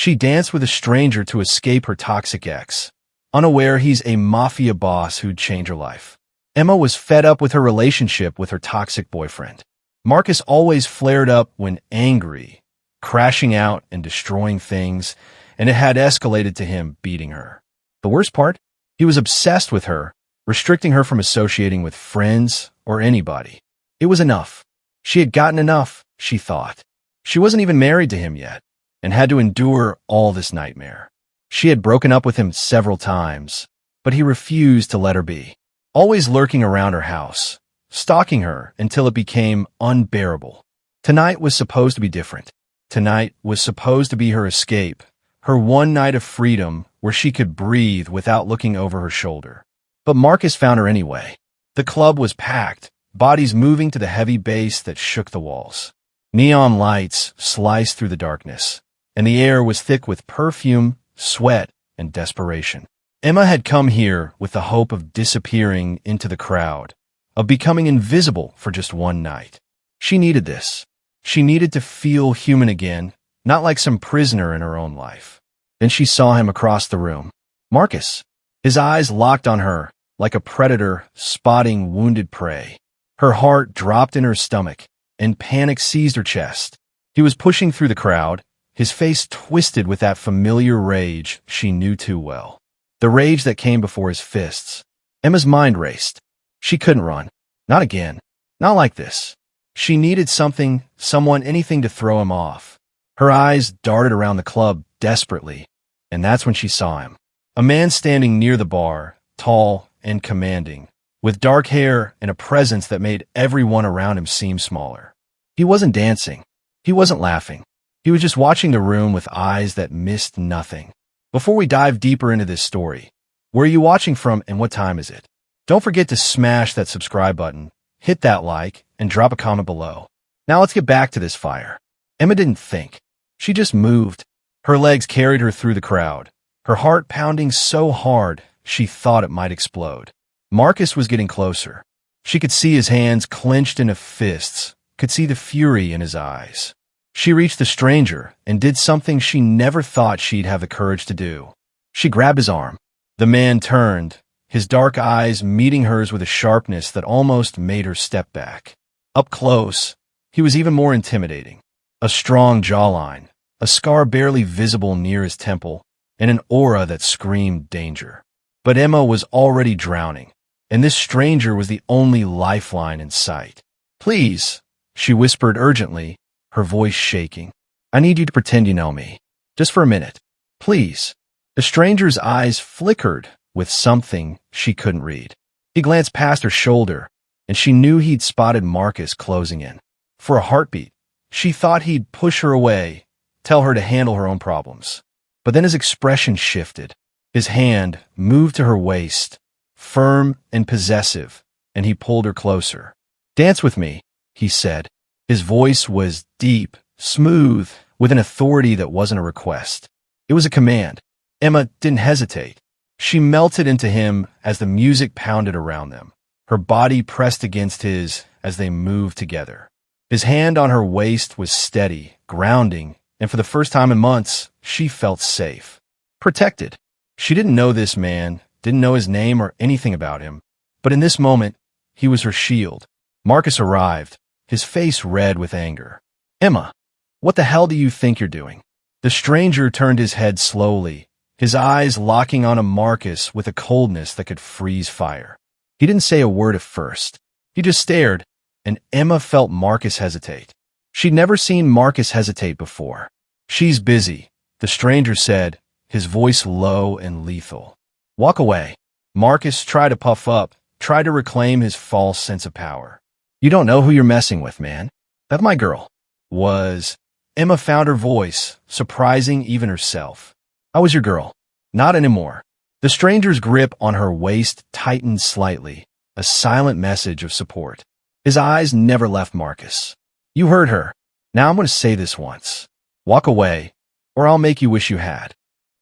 She danced with a stranger to escape her toxic ex, unaware he's a mafia boss who'd change her life. Emma was fed up with her relationship with her toxic boyfriend. Marcus always flared up when angry, crashing out and destroying things, and it had escalated to him beating her. The worst part? He was obsessed with her, restricting her from associating with friends or anybody. It was enough. She had gotten enough, she thought. She wasn't even married to him yet, and had to endure all this nightmare. She had broken up with him several times, but he refused to let her be, always lurking around her house, stalking her until it became unbearable. Tonight was supposed to be different. Tonight was supposed to be her escape, her one night of freedom where she could breathe without looking over her shoulder. But Marcus found her anyway. The club was packed, bodies moving to the heavy bass that shook the walls. Neon lights sliced through the darkness, and the air was thick with perfume, sweat, and desperation. Emma had come here with the hope of disappearing into the crowd, of becoming invisible for just one night. She needed this. She needed to feel human again, not like some prisoner in her own life. Then she saw him across the room. Marcus. His eyes locked on her, like a predator spotting wounded prey. Her heart dropped in her stomach, and panic seized her chest. He was pushing through the crowd, his face twisted with that familiar rage she knew too well. The rage that came before his fists. Emma's mind raced. She couldn't run. Not again. Not like this. She needed something, someone, anything to throw him off. Her eyes darted around the club desperately, and that's when she saw him. A man standing near the bar, tall and commanding, with dark hair and a presence that made everyone around him seem smaller. He wasn't dancing. He wasn't laughing. He was just watching the room with eyes that missed nothing. Before we dive deeper into this story, where are you watching from and what time is it? Don't forget to smash that subscribe button, hit that like, and drop a comment below. Now let's get back to this fire. Emma didn't think. She just moved. Her legs carried her through the crowd, her heart pounding so hard she thought it might explode. Marcus was getting closer. She could see his hands clenched into fists, could see the fury in his eyes. She reached the stranger and did something she never thought she'd have the courage to do. She grabbed his arm. The man turned, his dark eyes meeting hers with a sharpness that almost made her step back. Up close, he was even more intimidating. A strong jawline, a scar barely visible near his temple, and an aura that screamed danger. But Emma was already drowning, and this stranger was the only lifeline in sight. "Please," she whispered urgently, her voice shaking. "I need you to pretend you know me. Just for a minute. Please." The stranger's eyes flickered with something she couldn't read. He glanced past her shoulder, and she knew he'd spotted Marcus closing in. For a heartbeat, she thought he'd push her away, tell her to handle her own problems. But then his expression shifted. His hand moved to her waist, firm and possessive, and he pulled her closer. "Dance with me," he said. His voice was deep, smooth, with an authority that wasn't a request. It was a command. Emma didn't hesitate. She melted into him as the music pounded around them. Her body pressed against his as they moved together. His hand on her waist was steady, grounding, and for the first time in months, she felt safe. Protected. She didn't know this man, didn't know his name or anything about him, but in this moment, he was her shield. Marcus arrived, his face red with anger. "Emma, what the hell do you think you're doing?" The stranger turned his head slowly, his eyes locking on a Marcus with a coldness that could freeze fire. He didn't say a word at first. He just stared, and Emma felt Marcus hesitate. She'd never seen Marcus hesitate before. "She's busy," the stranger said, his voice low and lethal. "Walk away." Marcus tried to puff up, tried to reclaim his false sense of power. "You don't know who you're messing with, man. That's my girl." Emma found her voice, surprising even herself. "I was your girl." "Not anymore." The stranger's grip on her waist tightened slightly, a silent message of support. His eyes never left Marcus. "You heard her. Now I'm going to say this once. Walk away, or I'll make you wish you had."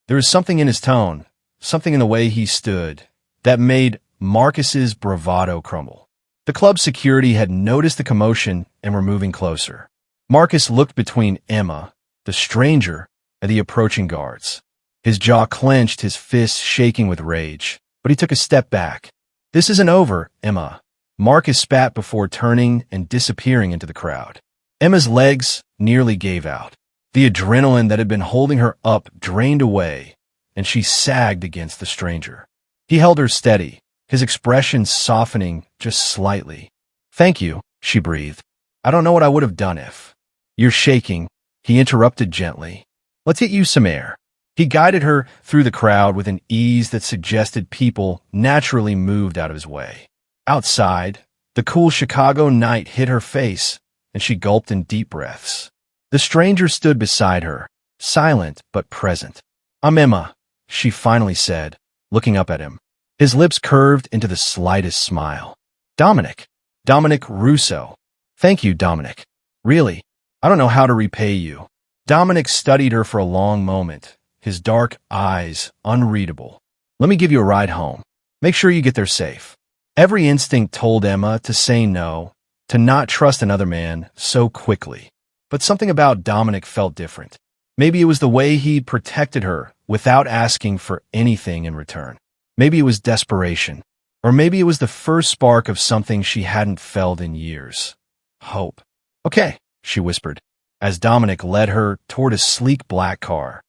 There was something in his tone, something in the way he stood, that made Marcus's bravado crumble. The club security had noticed the commotion and were moving closer. Marcus looked between Emma, the stranger, at the approaching guards. His jaw clenched, his fists shaking with rage, but he took a step back. "This isn't over, Emma." Marcus spat before turning and disappearing into the crowd. Emma's legs nearly gave out. The adrenaline that had been holding her up drained away, and she sagged against the stranger. He held her steady, his expression softening just slightly. "Thank you," she breathed. "I don't know what I would have done if—" "You're shaking," he interrupted gently. "Let's get you some air." He guided her through the crowd with an ease that suggested people naturally moved out of his way. Outside, the cool Chicago night hit her face, and she gulped in deep breaths. The stranger stood beside her, silent but present. "I'm Emma," she finally said, looking up at him. His lips curved into the slightest smile. "Dominic. Dominic Russo." "Thank you, Dominic. Really, I don't know how to repay you." Dominic studied her for a long moment, his dark eyes unreadable. "Let me give you a ride home. Make sure you get there safe." Every instinct told Emma to say no, to not trust another man so quickly. But something about Dominic felt different. Maybe it was the way he'd protected her without asking for anything in return. Maybe it was desperation. Or maybe it was the first spark of something she hadn't felt in years. Hope. "Okay," she whispered, as Dominic led her toward a sleek black car.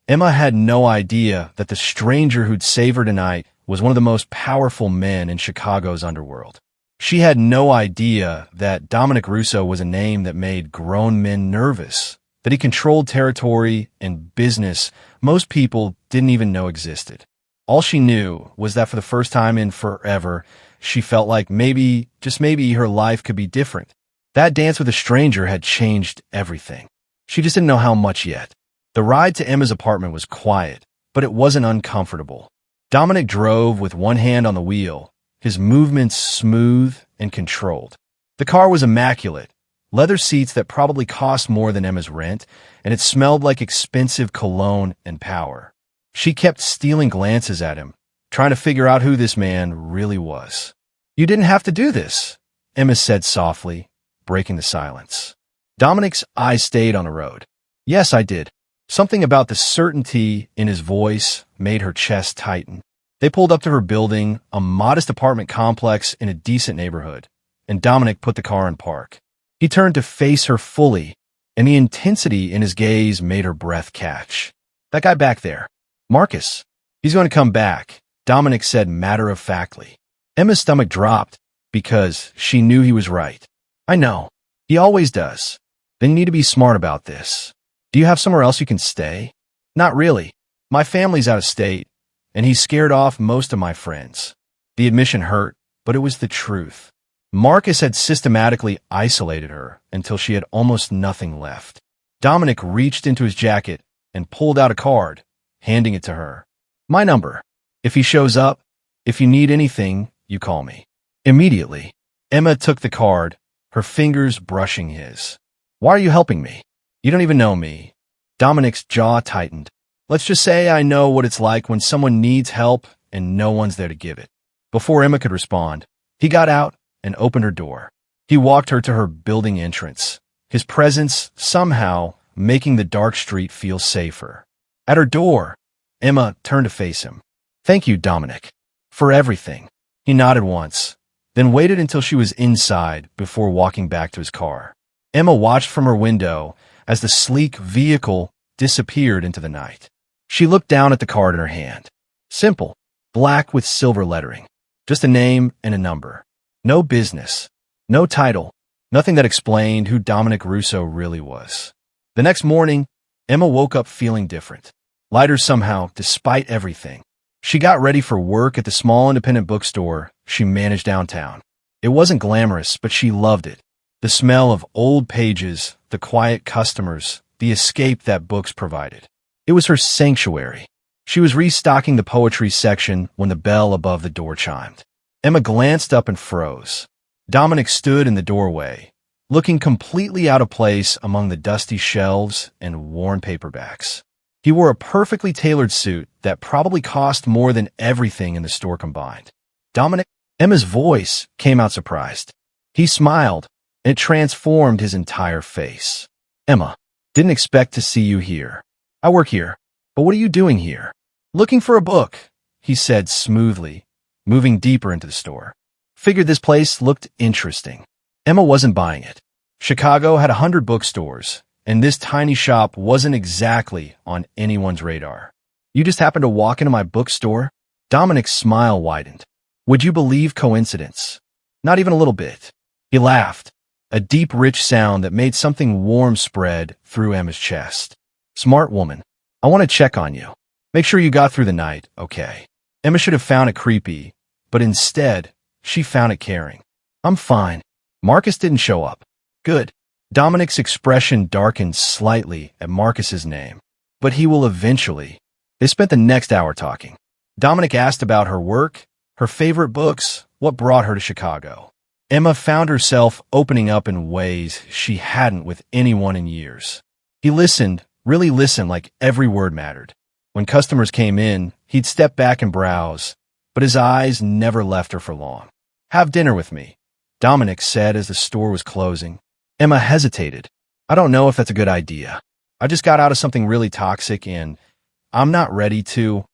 Emma had no idea that the stranger who'd save her tonight was one of the most powerful men in Chicago's underworld. She had no idea that Dominic Russo was a name that made grown men nervous, that he controlled territory and business most people didn't even know existed. All she knew was that for the first time in forever, she felt like maybe, just maybe, her life could be different. That dance with a stranger had changed everything. She just didn't know how much yet. The ride to Emma's apartment was quiet, but it wasn't uncomfortable. Dominic drove with one hand on the wheel, his movements smooth and controlled. The car was immaculate, leather seats that probably cost more than Emma's rent, and it smelled like expensive cologne and power. She kept stealing glances at him, trying to figure out who this man really was. "You didn't have to do this," Emma said softly, breaking the silence. Dominic's eyes stayed on the road. "Yes, I did." Something about the certainty in his voice made her chest tighten. They pulled up to her building, a modest apartment complex in a decent neighborhood, and Dominic put the car in park. He turned to face her fully, and the intensity in his gaze made her breath catch. "That guy back there, Marcus. He's going to come back," Dominic said matter-of-factly. Emma's stomach dropped because she knew he was right. "I know. He always does. Then you need to be smart about this. Do you have somewhere else you can stay?" "Not really. My family's out of state, and he scared off most of my friends." The admission hurt, but it was the truth. Marcus had systematically isolated her until she had almost nothing left. Dominic reached into his jacket and pulled out a card, handing it to her. "My number. If he shows up, if you need anything, you call me." Immediately, Emma took the card, her fingers brushing his. "Why are you helping me? You don't even know me." Dominic's jaw tightened. "Let's just say I know what it's like when someone needs help and no one's there to give it." Before Emma could respond, he got out and opened her door. He walked her to her building entrance, his presence somehow making the dark street feel safer. At her door, Emma turned to face him. "Thank you, Dominic, for everything." He nodded once, then waited until she was inside before walking back to his car. Emma watched from her window as the sleek vehicle disappeared into the night. She looked down at the card in her hand. Simple, black with silver lettering. Just a name and a number. No business, no title, nothing that explained who Dominic Russo really was. The next morning, Emma woke up feeling different. Lighter somehow, despite everything. She got ready for work at the small independent bookstore she managed downtown. It wasn't glamorous, but she loved it. The smell of old pages, the quiet customers, the escape that books provided. It was her sanctuary. She was restocking the poetry section when the bell above the door chimed. Emma glanced up and froze. Dominic stood in the doorway, looking completely out of place among the dusty shelves and worn paperbacks. He wore a perfectly tailored suit that probably cost more than everything in the store combined. "Dominic?" Emma's voice came out surprised. He smiled, and it transformed his entire face. "Emma, didn't expect to see you here. I work here. But what are you doing here? Looking for a book, he said smoothly, moving deeper into the store. Figured this place looked interesting. Emma wasn't buying it. Chicago had 100 bookstores, and this tiny shop wasn't exactly on anyone's radar. You just happened to walk into my bookstore? Dominic's smile widened. Would you believe coincidence? Not even a little bit. He laughed, a deep, rich sound that made something warm spread through Emma's chest. Smart woman. I want to check on you. Make sure you got through the night, okay? Emma should have found it creepy, but instead, she found it caring. I'm fine. Marcus didn't show up. Good. Dominic's expression darkened slightly at Marcus's name. But he will eventually. They spent the next hour talking. Dominic asked about her work, her favorite books, what brought her to Chicago. Emma found herself opening up in ways she hadn't with anyone in years. He listened, really listened, like every word mattered. When customers came in, he'd step back and browse, but his eyes never left her for long. Have dinner with me, Dominic said as the store was closing. Emma hesitated. I don't know if that's a good idea. I just got out of something really toxic and I'm not ready to.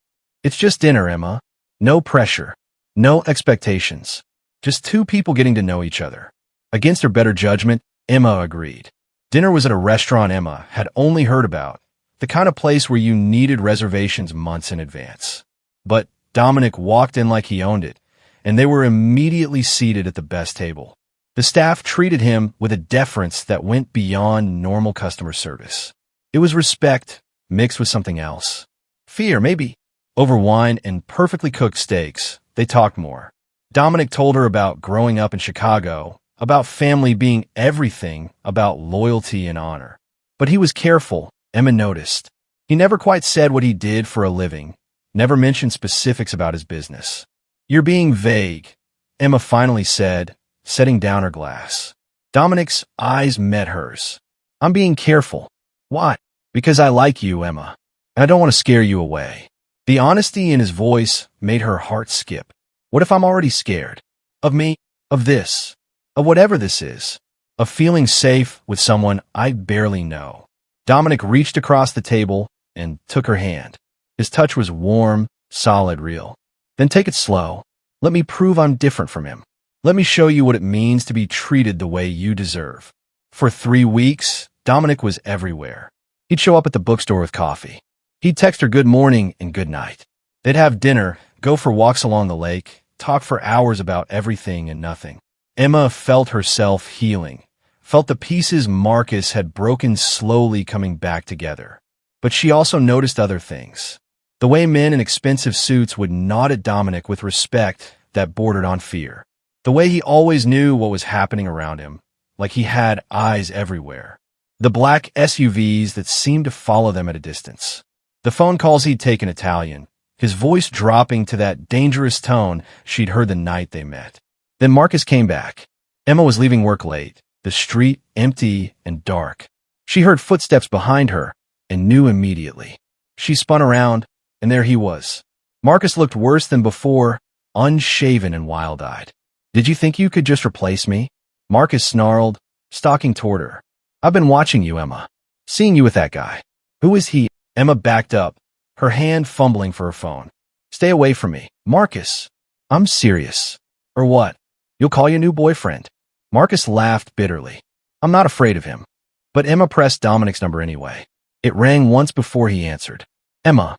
It's just dinner, Emma. No pressure. No expectations. Just two people getting to know each other. Against her better judgment, Emma agreed. Dinner was at a restaurant Emma had only heard about, the kind of place where you needed reservations months in advance. But Dominic walked in like he owned it, and they were immediately seated at the best table. The staff treated him with a deference that went beyond normal customer service. It was respect mixed with something else. Fear, maybe. Over wine and perfectly cooked steaks, they talked more. Dominic told her about growing up in Chicago, about family being everything, about loyalty and honor. But he was careful, Emma noticed. He never quite said what he did for a living, never mentioned specifics about his business. You're being vague, Emma finally said, setting down her glass. Dominic's eyes met hers. I'm being careful. Why? Because I like you, Emma, and I don't want to scare you away. The honesty in his voice made her heart skip. What if I'm already scared? Of me? Of this? Of whatever this is? Of feeling safe with someone I barely know? Dominic reached across the table and took her hand. His touch was warm, solid, real. Then take it slow. Let me prove I'm different from him. Let me show you what it means to be treated the way you deserve. For 3 weeks, Dominic was everywhere. He'd show up at the bookstore with coffee. He'd text her good morning and good night. They'd have dinner, go for walks along the lake, talk for hours about everything and nothing. Emma felt herself healing, felt the pieces Marcus had broken slowly coming back together. But she also noticed other things. The way men in expensive suits would nod at Dominic with respect that bordered on fear. The way he always knew what was happening around him, like he had eyes everywhere. The black SUVs that seemed to follow them at a distance. The phone calls he'd taken Italian, his voice dropping to that dangerous tone she'd heard the night they met. Then Marcus came back. Emma was leaving work late, the street empty and dark. She heard footsteps behind her and knew immediately. She spun around, and there he was. Marcus looked worse than before, unshaven and wild-eyed. Did you think you could just replace me? Marcus snarled, stalking toward her. I've been watching you, Emma. Seeing you with that guy. Who is he? Emma backed up, her hand fumbling for her phone. Stay away from me. Marcus. I'm serious. Or what? You'll call your new boyfriend. Marcus laughed bitterly. I'm not afraid of him. But Emma pressed Dominic's number anyway. It rang once before he answered. Emma.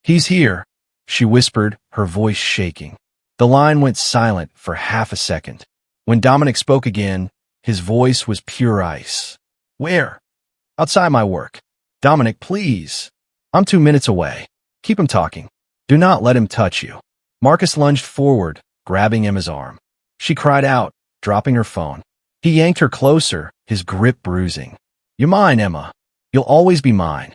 He's here, she whispered, her voice shaking. The line went silent for half a second. When Dominic spoke again, his voice was pure ice. Where? Outside my work. Dominic, please. I'm 2 minutes away. Keep him talking. Do not let him touch you. Marcus lunged forward, grabbing Emma's arm. She cried out, dropping her phone. He yanked her closer, his grip bruising. You're mine, Emma. You'll always be mine.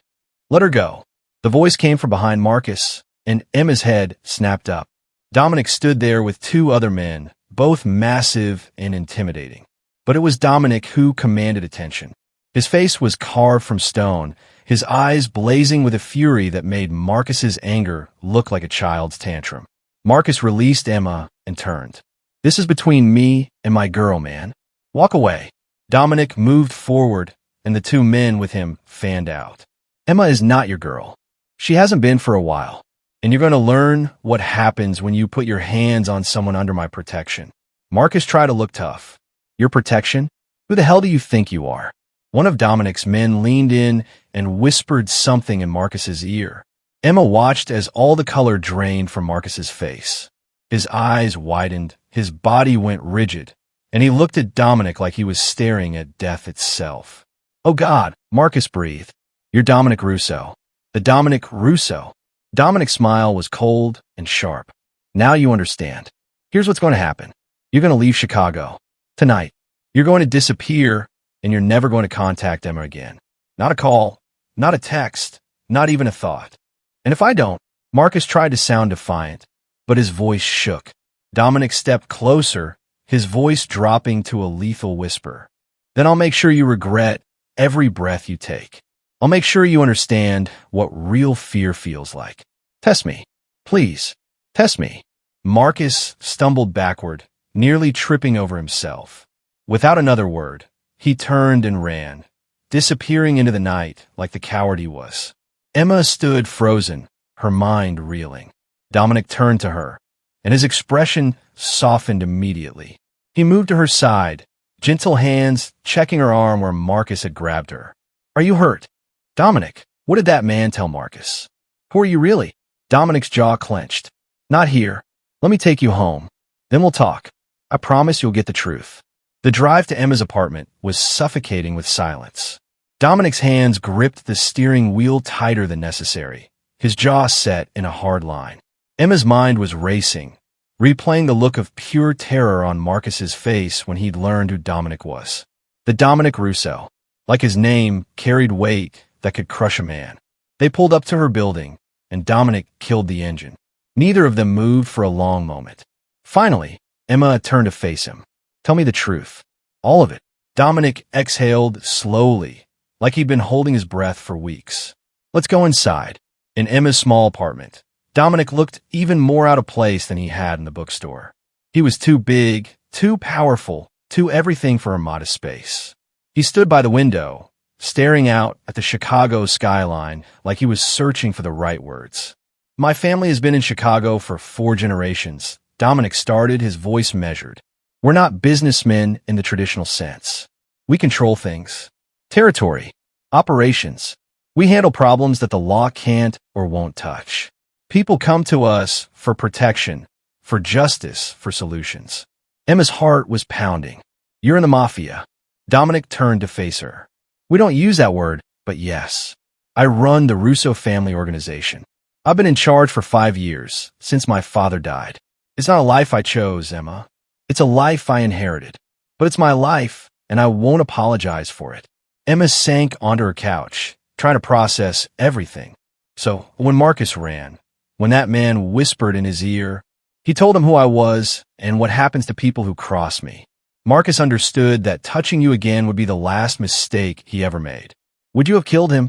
Let her go. The voice came from behind Marcus, and Emma's head snapped up. Dominic stood there with 2 other men, both massive and intimidating. But it was Dominic who commanded attention. His face was carved from stone, his eyes blazing with a fury that made Marcus's anger look like a child's tantrum. Marcus released Emma and turned. This is between me and my girl, man. Walk away. Dominic moved forward, and the 2 men with him fanned out. Emma is not your girl. She hasn't been for a while. And you're going to learn what happens when you put your hands on someone under my protection. Marcus tried to look tough. Your protection? Who the hell do you think you are? One of Dominic's men leaned in and whispered something in Marcus's ear. Emma watched as all the color drained from Marcus's face. His eyes widened, his body went rigid, and he looked at Dominic like he was staring at death itself. Oh God, Marcus breathed. You're Dominic Russo. The Dominic Russo. Dominic's smile was cold and sharp. Now you understand. Here's what's going to happen. You're going to leave Chicago. Tonight. You're going to disappear, and you're never going to contact Emma again. Not a call, not a text, not even a thought. And if I don't, Marcus tried to sound defiant, but his voice shook. Dominic stepped closer, his voice dropping to a lethal whisper. Then I'll make sure you regret every breath you take. I'll make sure you understand what real fear feels like. Test me. Please, test me. Marcus stumbled backward, nearly tripping over himself. Without another word, he turned and ran, disappearing into the night like the coward he was. Emma stood frozen, her mind reeling. Dominic turned to her, and his expression softened immediately. He moved to her side, gentle hands checking her arm where Marcus had grabbed her. Are you hurt? Dominic, what did that man tell Marcus? Who are you really? Dominic's jaw clenched. Not here. Let me take you home. Then we'll talk. I promise you'll get the truth. The drive to Emma's apartment was suffocating with silence. Dominic's hands gripped the steering wheel tighter than necessary, his jaw set in a hard line. Emma's mind was racing, replaying the look of pure terror on Marcus's face when he'd learned who Dominic was. The Dominic Russo, like his name, carried weight that could crush a man. They pulled up to her building, and Dominic killed the engine. Neither of them moved for a long moment. Finally, Emma turned to face him. Tell me the truth. All of it. Dominic exhaled slowly, like he'd been holding his breath for weeks. Let's go inside. In Emma's small apartment, Dominic looked even more out of place than he had in the bookstore. He was too big, too powerful, too everything for her modest space. He stood by the window, staring out at the Chicago skyline like he was searching for the right words. My family has been in Chicago for 4 generations. Dominic started, his voice measured. We're not businessmen in the traditional sense. We control things. Territory. Operations. We handle problems that the law can't or won't touch. People come to us for protection, for justice, for solutions. Emma's heart was pounding. You're in the Mafia. Dominic turned to face her. We don't use that word, but yes. I run the Russo family organization. I've been in charge for 5 years, since my father died. It's not a life I chose, Emma. It's a life I inherited. But it's my life, and I won't apologize for it. Emma sank onto her couch, trying to process everything. So, when Marcus ran, when that man whispered in his ear, he told him who I was and what happens to people who cross me. Marcus understood that touching you again would be the last mistake he ever made. Would you have killed him?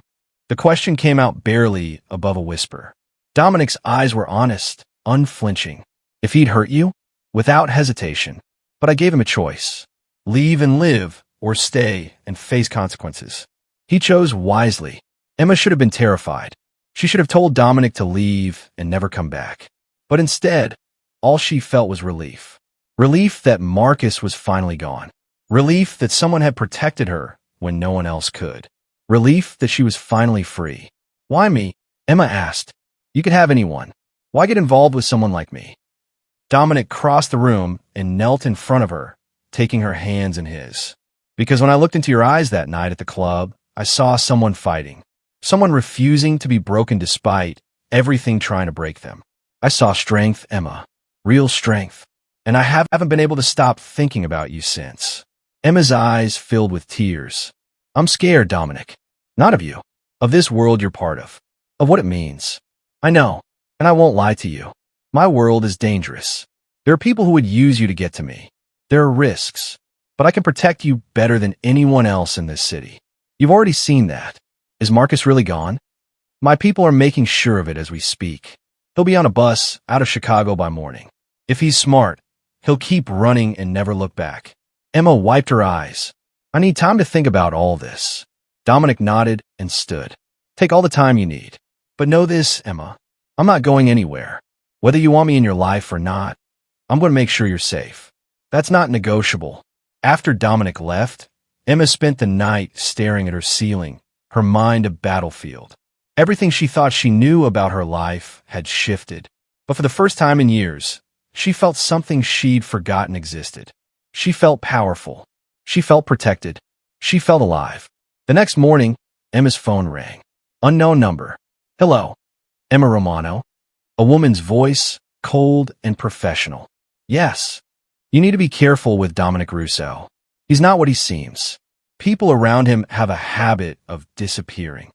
The question came out barely above a whisper. Dominic's eyes were honest, unflinching. If he'd hurt you? Without hesitation. But I gave him a choice. Leave and live, or stay and face consequences. He chose wisely. Emma should have been terrified. She should have told Dominic to leave and never come back. But instead, all she felt was relief. Relief that Marcus was finally gone. Relief that someone had protected her when no one else could. Relief that she was finally free. Why me? Emma asked. You could have anyone. Why get involved with someone like me? Dominic crossed the room and knelt in front of her, taking her hands in his. Because when I looked into your eyes that night at the club, I saw someone fighting. Someone refusing to be broken despite everything trying to break them. I saw strength, Emma. Real strength. And I haven't been able to stop thinking about you since. Emma's eyes filled with tears. I'm scared, Dominic. Not of you. Of this world you're part of. Of what it means. I know. And I won't lie to you. My world is dangerous. There are people who would use you to get to me. There are risks. But I can protect you better than anyone else in this city. You've already seen that. Is Marcus really gone? My people are making sure of it as we speak. He'll be on a bus out of Chicago by morning. If he's smart, he'll keep running and never look back. Emma wiped her eyes. I need time to think about all this. Dominic nodded and stood. Take all the time you need. But know this, Emma. I'm not going anywhere. Whether you want me in your life or not, I'm going to make sure you're safe. That's not negotiable. After Dominic left, Emma spent the night staring at her ceiling, her mind a battlefield. Everything she thought she knew about her life had shifted. But for the first time in years, she felt something she'd forgotten existed. She felt powerful. She felt protected. She felt alive. The next morning, Emma's phone rang. Unknown number. Hello. Emma Romano. A woman's voice, cold and professional. Yes. You need to be careful with Dominic Rousseau. He's not what he seems. People around him have a habit of disappearing.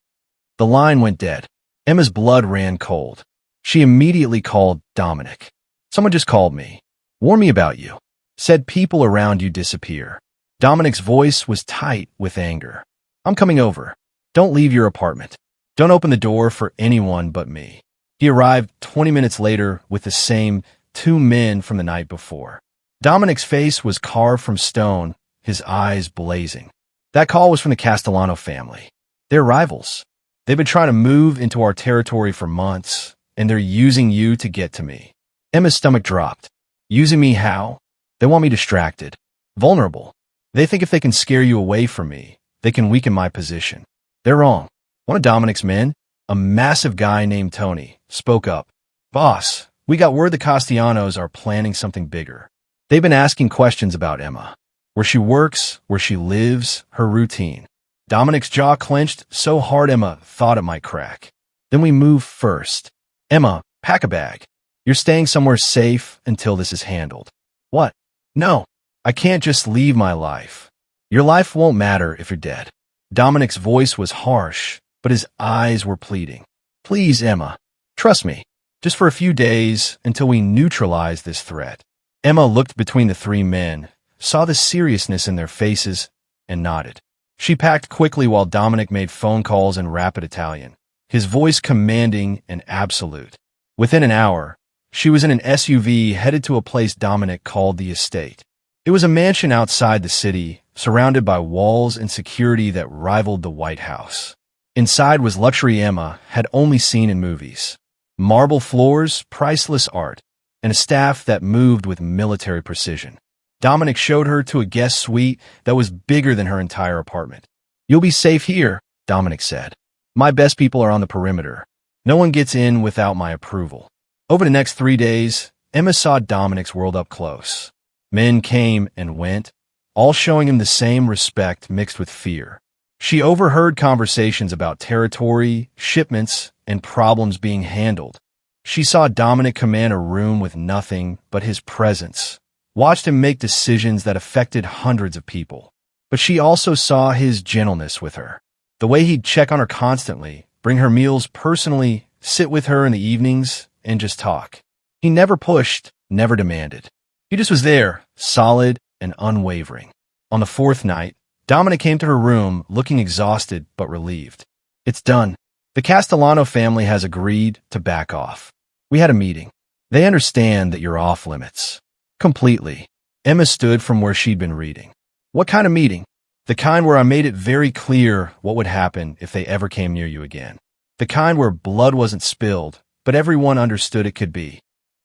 The line went dead. Emma's blood ran cold. She immediately called Dominic. Someone just called me. Warn me about you. Said people around you disappear. Dominic's voice was tight with anger. I'm coming over. Don't leave your apartment. Don't open the door for anyone but me. He arrived 20 minutes later with the same 2 men from the night before. Dominic's face was carved from stone, his eyes blazing. That call was from the Castellano family. They're rivals. They've been trying to move into our territory for months, and they're using you to get to me. Emma's stomach dropped. Using me how? They want me distracted, vulnerable. They think if they can scare you away from me, they can weaken my position. They're wrong. One of Dominic's men, a massive guy named Tony, spoke up. Boss, we got word the Castellanos are planning something bigger. They've been asking questions about Emma. Where she works, where she lives, her routine. Dominic's jaw clenched so hard Emma thought it might crack. Then we move first. Emma, pack a bag. You're staying somewhere safe until this is handled. What? No, I can't just leave my life. Your life won't matter if you're dead. Dominic's voice was harsh, but his eyes were pleading. Please, Emma, trust me, just for a few days until we neutralize this threat. Emma looked between the 3 men, saw the seriousness in their faces, and nodded. She packed quickly while Dominic made phone calls in rapid Italian, his voice commanding and absolute. Within an hour, she was in an SUV headed to a place Dominic called the estate. It was a mansion outside the city, surrounded by walls and security that rivaled the White House. Inside was luxury Emma had only seen in movies. Marble floors, priceless art, and a staff that moved with military precision. Dominic showed her to a guest suite that was bigger than her entire apartment. You'll be safe here, Dominic said. My best people are on the perimeter. No one gets in without my approval. Over the next 3 days, Emma saw Dominic's world up close. Men came and went, all showing him the same respect mixed with fear. She overheard conversations about territory, shipments, and problems being handled. She saw Dominic command a room with nothing but his presence, watched him make decisions that affected hundreds of people. But she also saw his gentleness with her. The way he'd check on her constantly, bring her meals personally, sit with her in the evenings, and just talk. He never pushed, never demanded. He just was there, solid and unwavering. On the 4th night, Dominic came to her room looking exhausted but relieved. It's done. The Castellano family has agreed to back off. We had a meeting. They understand that you're off limits. Completely. Emma stood from where she'd been reading. What kind of meeting? The kind where I made it very clear what would happen if they ever came near you again. The kind where blood wasn't spilled, but everyone understood it could be.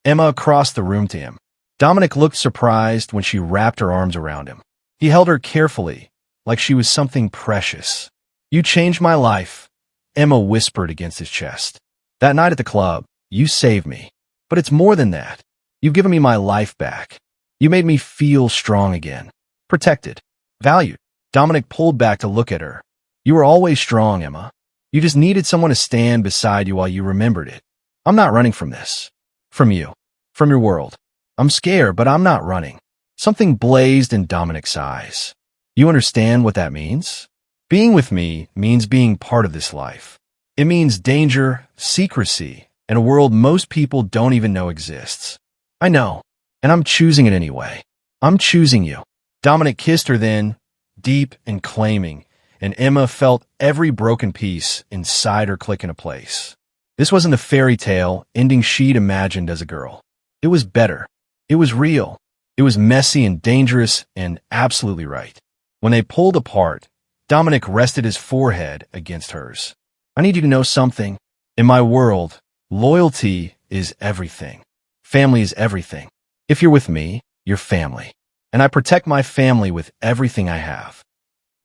Emma crossed the room to him. Dominic looked surprised when she wrapped her arms around him. He held her carefully, like she was something precious. You changed my life, Emma whispered against his chest. That night at the club, you saved me. But it's more than that. You've given me my life back. You made me feel strong again. Protected. Valued. Dominic pulled back to look at her. You were always strong, Emma. You just needed someone to stand beside you while you remembered it. I'm not running from this. From you. From your world. I'm scared, but I'm not running. Something blazed in Dominic's eyes. You understand what that means? Being with me means being part of this life. It means danger, secrecy, and a world most people don't even know exists. I know, and I'm choosing it anyway. I'm choosing you. Dominic kissed her then, deep and claiming, and Emma felt every broken piece inside her click into place. This wasn't the fairy tale ending she'd imagined as a girl. It was better. It was real. It was messy and dangerous and absolutely right. When they pulled apart, Dominic rested his forehead against hers. I need you to know something. In my world, loyalty is everything. Family is everything. If you're with me, you're family. And I protect my family with everything I have.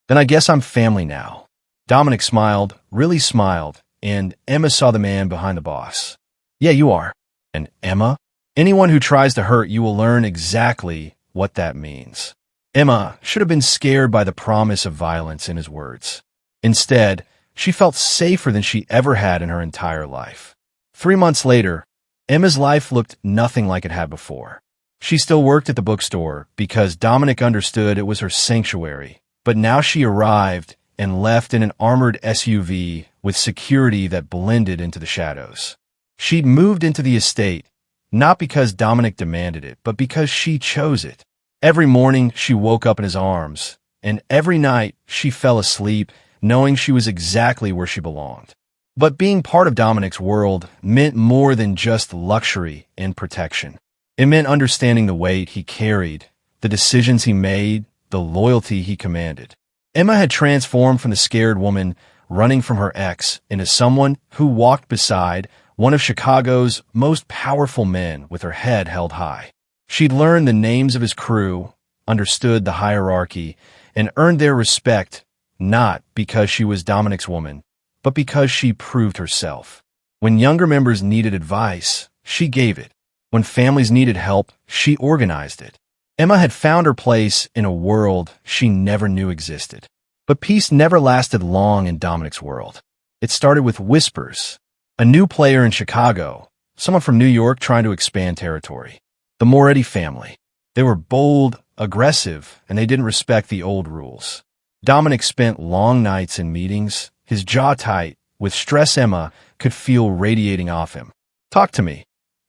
Then I guess I'm family now. Dominic smiled, really smiled, and Emma saw the man behind the boss. Yeah, you are. And Emma? Anyone who tries to hurt you will learn exactly what that means. Emma should have been scared by the promise of violence in his words. Instead, she felt safer than she ever had in her entire life. 3 months later, Emma's life looked nothing like it had before. She still worked at the bookstore because Dominic understood it was her sanctuary, but now she arrived and left in an armored SUV with security that blended into the shadows. She'd moved into the estate, not because Dominic demanded it, but because she chose it. Every morning, she woke up in his arms, and every night, she fell asleep knowing she was exactly where she belonged. But being part of Dominic's world meant more than just luxury and protection. It meant understanding the weight he carried, the decisions he made, the loyalty he commanded. Emma had transformed from the scared woman running from her ex into someone who walked beside one of Chicago's most powerful men with her head held high. She'd learned the names of his crew, understood the hierarchy, and earned their respect not because she was Dominic's woman, but because she proved herself. When younger members needed advice, she gave it. When families needed help, she organized it. Emma had found her place in a world she never knew existed. But peace never lasted long in Dominic's world. It started with whispers. A new player in Chicago, someone from New York trying to expand territory. The Moretti family. They were bold, aggressive, and they didn't respect the old rules. Dominic spent long nights in meetings, his jaw tight, with stress Emma could feel radiating off him. Talk to me,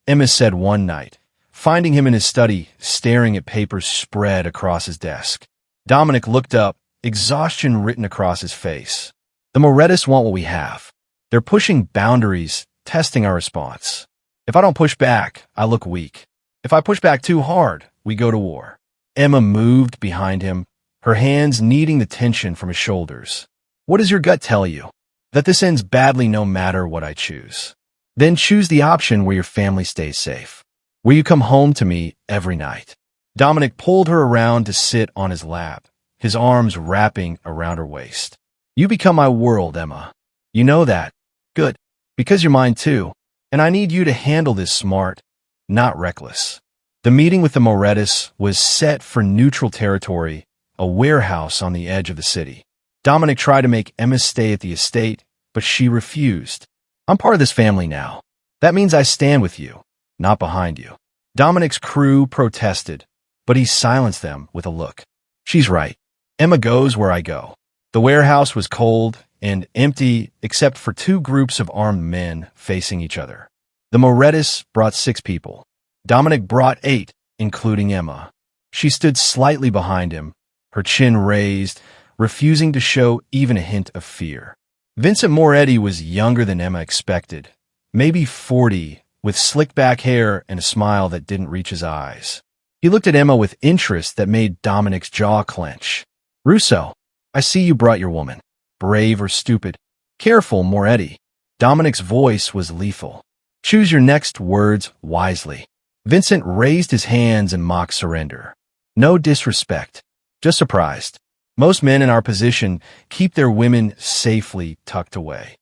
Emma said one night, finding him in his study, staring at papers spread across his desk. Dominic looked up, exhaustion written across his face. The Morettis want what we have. They're pushing boundaries, testing our response. If I don't push back, I look weak. If I push back too hard, we go to war. Emma moved behind him, her hands kneading the tension from his shoulders. What does your gut tell you? That this ends badly no matter what I choose. Then choose the option where your family stays safe, where you come home to me every night. Dominic pulled her around to sit on his lap, his arms wrapping around her waist. You become my world, Emma. You know that. Good. Because you're mine too. And I need you to handle this smart, not reckless. The meeting with the Morettis was set for neutral territory, a warehouse on the edge of the city. Dominic tried to make Emma stay at the estate, but she refused. I'm part of this family now. That means I stand with you, not behind you. Dominic's crew protested, but he silenced them with a look. She's right. Emma goes where I go. The warehouse was cold and empty except for 2 groups of armed men facing each other. The Morettis brought 6 people. Dominic brought 8, including Emma. She stood slightly behind him, her chin raised, refusing to show even a hint of fear. Vincent Moretti was younger than Emma expected, maybe 40, with slicked back hair and a smile that didn't reach his eyes. He looked at Emma with interest that made Dominic's jaw clench. Russo, I see you brought your woman. Brave or stupid? Careful, Moretti. Dominic's voice was lethal. Choose your next words wisely. Vincent raised his hands in mock surrender. No disrespect, just surprised. Most men in our position keep their women safely tucked away.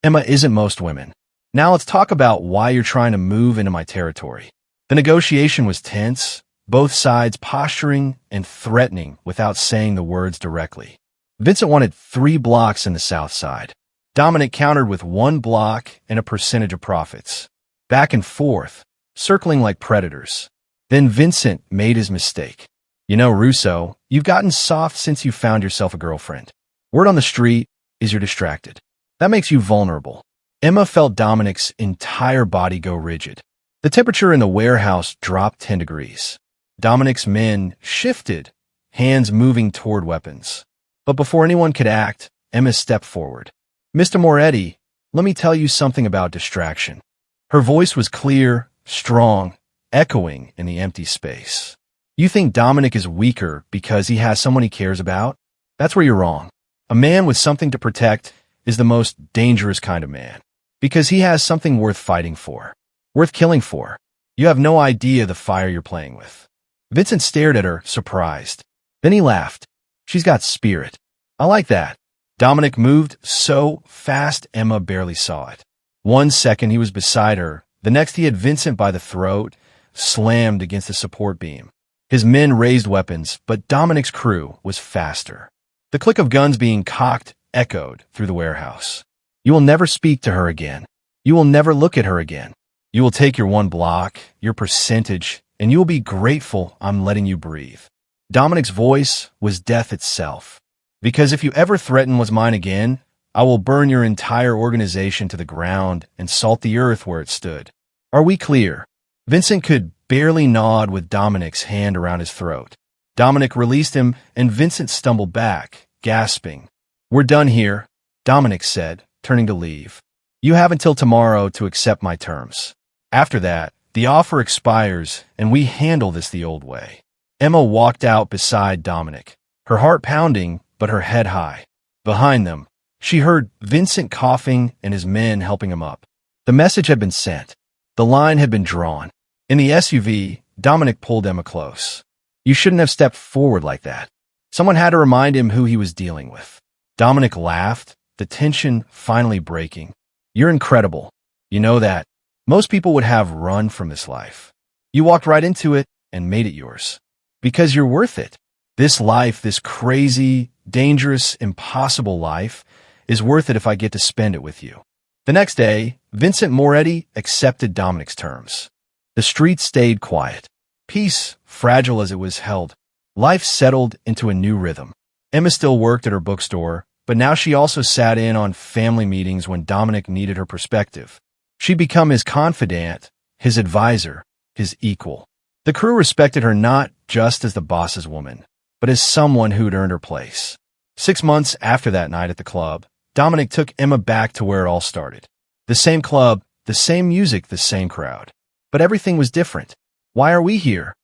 Emma isn't most women. Now let's talk about why you're trying to move into my territory. The negotiation was tense, both sides posturing and threatening without saying the words directly. Vincent wanted 3 blocks in the south side. Dominic countered with 1 block and a percentage of profits. Back and forth, circling like predators. Then Vincent made his mistake. You know, Russo, you've gotten soft since you found yourself a girlfriend. Word on the street is you're distracted. That makes you vulnerable. Emma felt Dominic's entire body go rigid. The temperature in the warehouse dropped 10 degrees. Dominic's men shifted, hands moving toward weapons. But before anyone could act, Emma stepped forward. Mr. Moretti, let me tell you something about distraction. Her voice was clear, strong, echoing in the empty space. You think Dominic is weaker because he has someone he cares about? That's where you're wrong. A man with something to protect is the most dangerous kind of man. Because he has something worth fighting for. Worth killing for. You have no idea the fire you're playing with. Vincent stared at her, surprised. Then he laughed. She's got spirit. I like that. Dominic moved so fast Emma barely saw it. 1 second he was beside her. The next he had Vincent by the throat, slammed against the support beam. His men raised weapons, but Dominic's crew was faster. The click of guns being cocked echoed through the warehouse. You will never speak to her again. You will never look at her again. You will take your 1 block, your percentage, and you will be grateful I'm letting you breathe. Dominic's voice was death itself. Because if you ever threaten what's mine again, I will burn your entire organization to the ground and salt the earth where it stood. Are we clear? Vincent could barely nod with Dominic's hand around his throat. Dominic released him, and Vincent stumbled back, gasping. We're done here, Dominic said, turning to leave. You have until tomorrow to accept my terms. After that, the offer expires, and we handle this the old way. Emma walked out beside Dominic, her heart pounding, but her head high. Behind them, she heard Vincent coughing and his men helping him up. The message had been sent. The line had been drawn. In the SUV, Dominic pulled Emma close. You shouldn't have stepped forward like that. Someone had to remind him who he was dealing with. Dominic laughed, the tension finally breaking. You're incredible. You know that. Most people would have run from this life. You walked right into it and made it yours. Because you're worth it. This life, this crazy, dangerous, impossible life, is worth it if I get to spend it with you. The next day, Vincent Moretti accepted Dominic's terms. The streets stayed quiet. Peace, fragile as it was held. Life settled into a new rhythm. Emma still worked at her bookstore, but now she also sat in on family meetings when Dominic needed her perspective. She'd become his confidant, his advisor, his equal. The crew respected her not just as the boss's woman, but as someone who'd earned her place. 6 months after that night at the club, Dominic took Emma back to where it all started. The same club, the same music, the same crowd. But everything was different. Why are we here?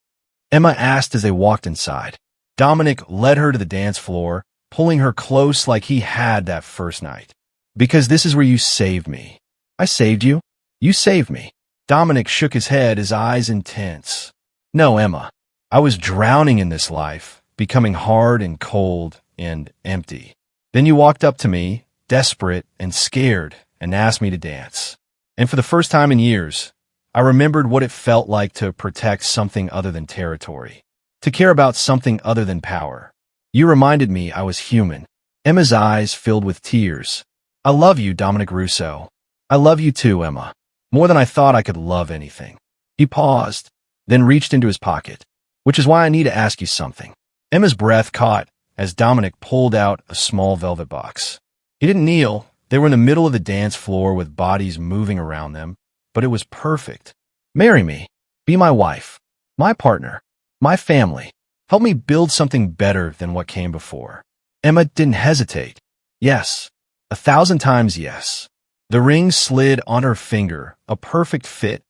Emma asked as they walked inside. Dominic led her to the dance floor, pulling her close like he had that first night. Because this is where you saved me. I saved you? You saved me. Dominic shook his head, his eyes intense. No, Emma. I was drowning in this life, becoming hard and cold and empty. Then you walked up to me, desperate and scared, and asked me to dance. And for the first time in years, I remembered what it felt like to protect something other than territory, to care about something other than power. You reminded me I was human. Emma's eyes filled with tears. I love you, Dominic Russo. I love you too, Emma. More than I thought I could love anything. He paused, then reached into his pocket. Which is why I need to ask you something. Emma's breath caught as Dominic pulled out a small velvet box. He didn't kneel. They were in the middle of the dance floor with bodies moving around them, but it was perfect. Marry me. Be my wife. My partner. My family. Help me build something better than what came before. Emma didn't hesitate. Yes. 1,000 times yes. The ring slid on her finger, a perfect fit,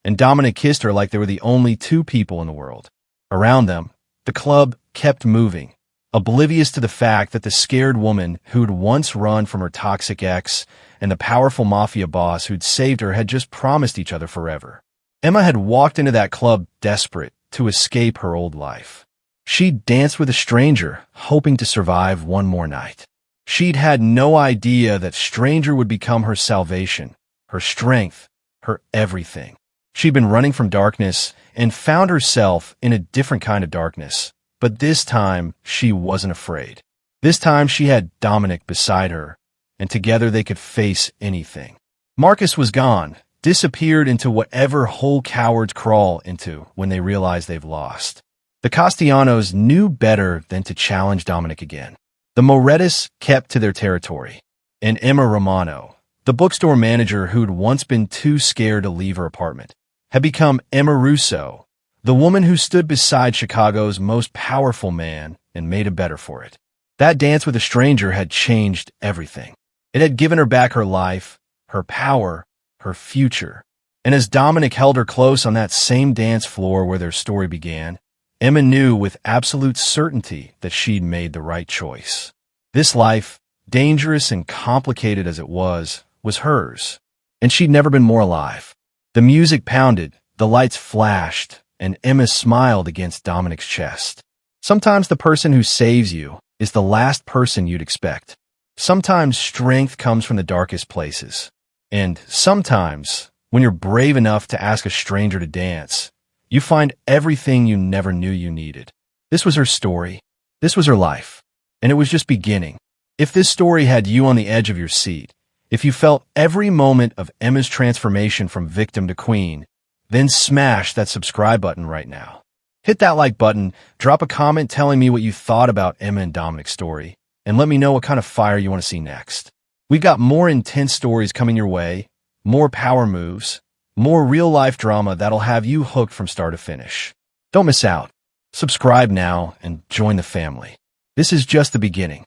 and Dominic kissed her like they were the only 2 people in the world. Around them, the club kept moving, oblivious to the fact that the scared woman who'd once run from her toxic ex and the powerful mafia boss who'd saved her had just promised each other forever. Emma had walked into that club desperate to escape her old life. She'd danced with a stranger, hoping to survive one more night. She'd had no idea that stranger would become her salvation, her strength, her everything. She'd been running from darkness and found herself in a different kind of darkness. But this time, she wasn't afraid. This time, she had Dominic beside her, and together they could face anything. Marcus was gone, disappeared into whatever hole cowards crawl into when they realize they've lost. The Castellanos knew better than to challenge Dominic again. The Morettis kept to their territory. And Emma Romano, the bookstore manager who'd once been too scared to leave her apartment, had become Emma Russo, the woman who stood beside Chicago's most powerful man and made it better for it. That dance with a stranger had changed everything. It had given her back her life, her power, her future. And as Dominic held her close on that same dance floor where their story began, Emma knew with absolute certainty that she'd made the right choice. This life, dangerous and complicated as it was hers. And she'd never been more alive. The music pounded, the lights flashed, and Emma smiled against Dominic's chest. Sometimes the person who saves you is the last person you'd expect. Sometimes strength comes from the darkest places. And sometimes, when you're brave enough to ask a stranger to dance, you find everything you never knew you needed. This was her story. This was her life. And it was just beginning. If this story had you on the edge of your seat, if you felt every moment of Emma's transformation from victim to queen, then smash that subscribe button right now. Hit that like button, drop a comment telling me what you thought about Emma and Dominic's story, and let me know what kind of fire you want to see next. We got more intense stories coming your way, more power moves, more real-life drama that'll have you hooked from start to finish. Don't miss out. Subscribe now and join the family. This is just the beginning.